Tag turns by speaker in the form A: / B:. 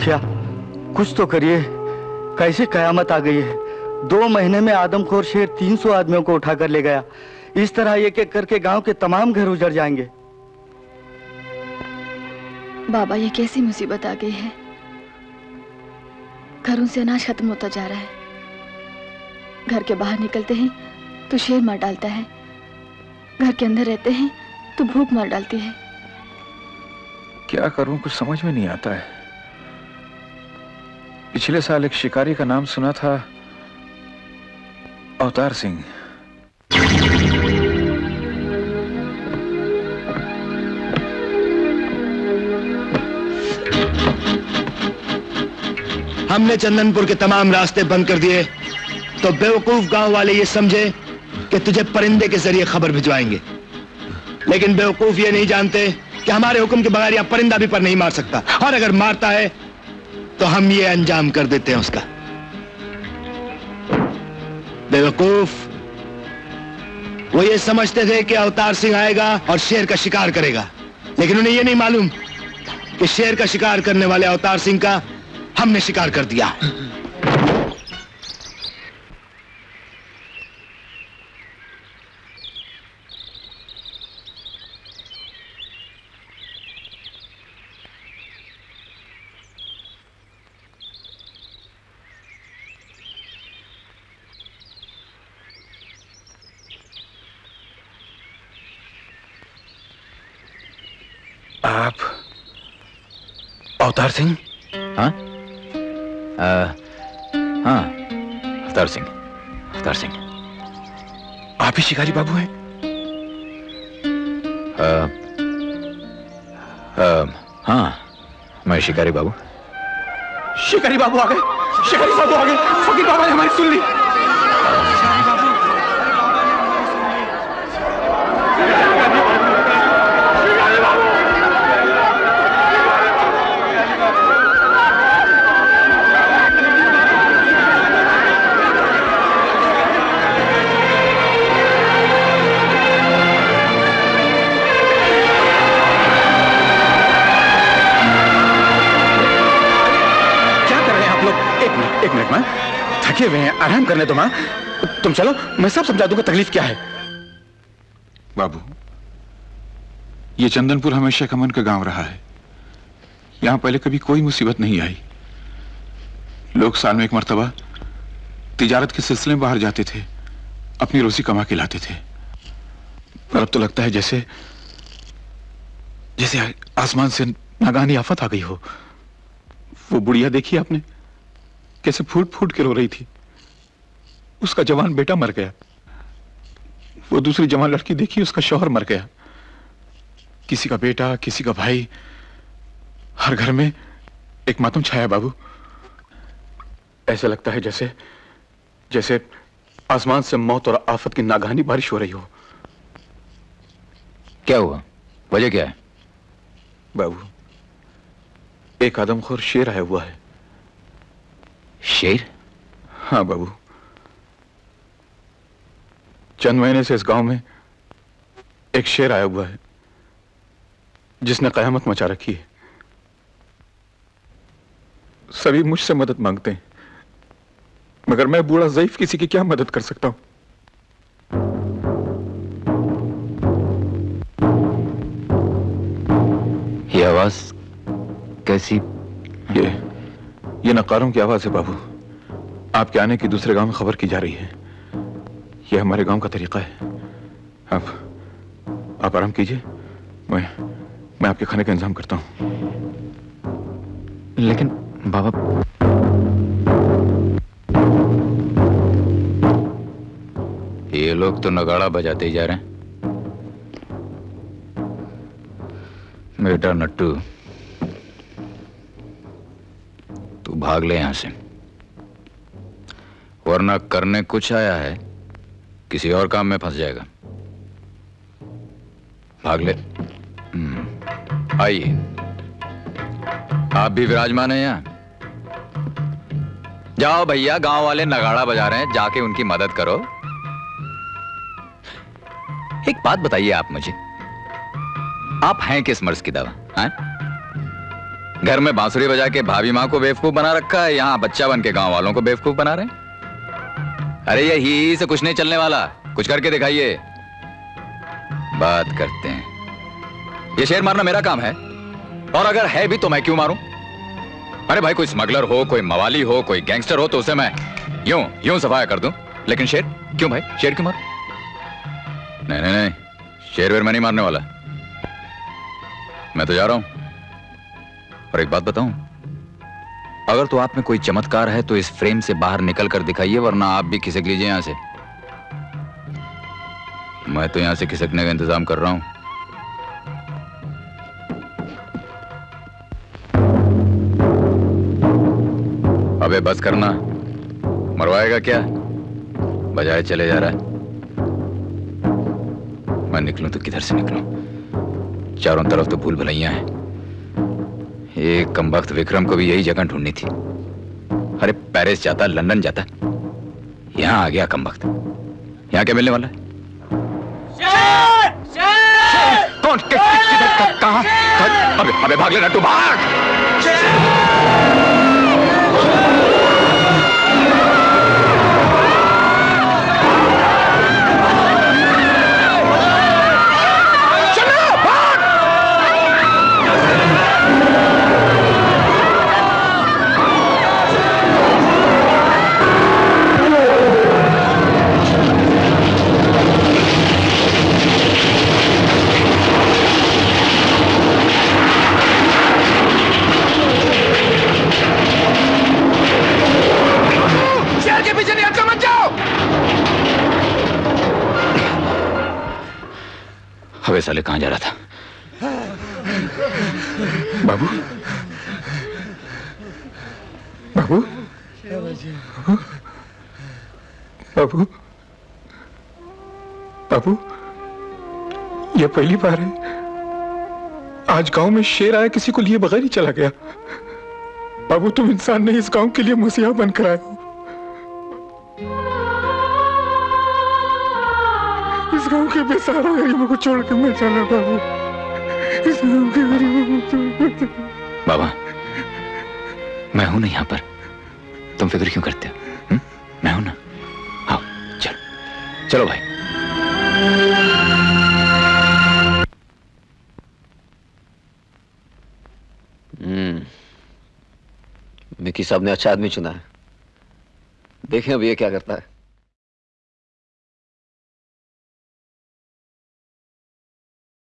A: मुखिया, कुछ तो करिए। कैसे कयामत आ गई है। 2 महीने में आदमखोर शेर 300 आदमियों को उठाकर ले गया। इस तरह एक एक करके गांव के तमाम घर उजड़ जाएंगे।
B: बाबा, ये कैसी मुसीबत आ गई है। घरों से अनाज खत्म होता जा रहा है। घर के बाहर निकलते हैं तो शेर मार डालता है, घर के अंदर रहते हैं तो भूख मार डालती है।
C: क्या करूं, कुछ समझ में नहीं आता है। पिछले साल एक शिकारी का नाम सुना था, अवतार सिंह।
D: हमने चंदनपुर के तमाम रास्ते बंद कर दिए तो बेवकूफ गांव वाले ये समझे कि तुझे परिंदे के जरिए खबर भिजवाएंगे, लेकिन बेवकूफ ये नहीं जानते कि हमारे हुक्म के बगैर यह परिंदा भी पर नहीं मार सकता, और अगर मारता है तो हम ये अंजाम कर देते हैं उसका। बेवकूफ, वो ये समझते थे कि अवतार सिंह आएगा और शेर का शिकार करेगा, लेकिन उन्हें ये नहीं मालूम कि शेर का शिकार करने वाले अवतार सिंह का हमने शिकार कर दिया।
C: आप अवतार सिंह?
E: हाँ हाँ, अवतार सिंह, अवतार सिंह।
C: आप ही शिकारी बाबू हैं?
E: हाँ, मैं शिकारी बाबू।
C: शिकारी बाबू आ गए, शिकारी बाबू आ गए। फकीर बाबा ने हमारी सुन ली। एक मिनट मां, थके हुए हैं, आराम करने दो मां। तुम चलो, मैं सब समझा दूंगा तकलीफ क्या है।
F: बाबू, ये चंदनपुर हमेशा अमन का गांव रहा है। यहां पहले कभी कोई मुसीबत नहीं आई। लोग साल में एक मर्तबा तिजारत के सिलसिले में बाहर जाते थे, अपनी रोजी कमा के लाते थे। पर अब तो लगता है जैसे जैसे आसमान से नागानी आफत आ गई हो। वो बुढ़िया देखी आपने, कैसे फूट फूट के रो रही थी। उसका जवान बेटा मर गया। वो दूसरी जवान लड़की देखी, उसका शौहर मर गया। किसी का बेटा, किसी का भाई, हर घर में एक मातम छाया बाबू। ऐसा लगता है जैसे जैसे आसमान से मौत और आफत की नागानी बारिश हो रही हो।
E: क्या हुआ, वजह क्या है?
C: बाबू, एक आदमखोर शेर आया हुआ है।
E: शेर?
C: हाँ बाबू, चंद महीने से इस गांव में एक शेर आया हुआ है जिसने कयामत मचा रखी है। सभी मुझसे मदद मांगते हैं, मगर मैं बूढ़ा ज़ईफ किसी की क्या मदद कर सकता हूं।
E: ये आवाज कैसी?
C: ये नकारों की आवाज है बाबू। आपके आने की दूसरे गांव में खबर की जा रही है। यह हमारे गांव का तरीका है। आप आराम कीजिए, मैं आपके खाने का इंतजाम करता हूं।
E: लेकिन बाबा, ये लोग तो नगाड़ा बजाते ही जा रहे हैं। बेटा नट्टू, तू भाग ले यहां से, वरना करने कुछ आया है, किसी और काम में फंस जाएगा। भाग ले। आइए, आप भी विराजमान हैं यहां। जाओ भैया, गांव वाले नगाड़ा बजा रहे हैं, जाके उनकी मदद करो। एक बात बताइए आप मुझे, आप हैं किस मर्ज की दवा? हैं? घर में बांसुरी बजा के भाभी माँ को बेवकूफ बना रखा है, यहाँ बच्चा बन के गांव वालों को बेवकूफ बना रहे हैं। अरे ये ही से कुछ नहीं चलने वाला, कुछ करके दिखाइए, बात करते हैं। ये शेर मारना मेरा काम है, और अगर है भी तो मैं क्यों मारूं? अरे भाई कोई स्मगलर हो, कोई मवाली हो, कोई गैंगस्टर हो तो उसे मैं यूं सफाया कर दूं, लेकिन शेर क्यों भाई, शेर क्यों मारूं? नहीं नहीं नहीं, शेर वेर मैं नहीं मारने वाला, मैं तो जा रहा हूं। और एक बात बताऊं, अगर तो आप में कोई चमत्कार है तो इस फ्रेम से बाहर निकल कर दिखाइए, वरना आप भी खिसक लीजिए यहां से। मैं तो यहां से खिसकने का इंतजाम कर रहा हूं। अबे बस करना, मरवाएगा क्या? बजाय चले जा रहा है। मैं निकलूं तो किधर से निकलूं? चारों तरफ तो भूल भुलैया हैं। एक कमबख्त विक्रम को भी यही जगह ढूंढनी थी। अरे पेरिस जाता, लंदन जाता, यहां आ गया कमबख्त। यहां क्या मिलने वाला है? कौन? कहां? अबे भाग लेना, तू भाग! अबे साले कहां जा रहा था?
F: बाबू, बाबू, बाबू, बाबू, यह पहली बार है आज गांव में शेर आया, किसी को लिए बगैर ही चला गया। बाबू तुम इंसान नहीं, इस गांव के लिए मसीहा बनकर आए हो। इस गांव के बेसहारा गरीबों को छोड़ के मैं चला बाबू, इस गांव के गरीबों को छोड़।
E: बाबा मैं हूं ना यहाँ पर, तुम फिक्र क्यों करते हो? मैं हूं ना, आओ चलो चलो भाई।
G: मिकी साहब ने अच्छा आदमी चुना है, देखें अब ये क्या करता है।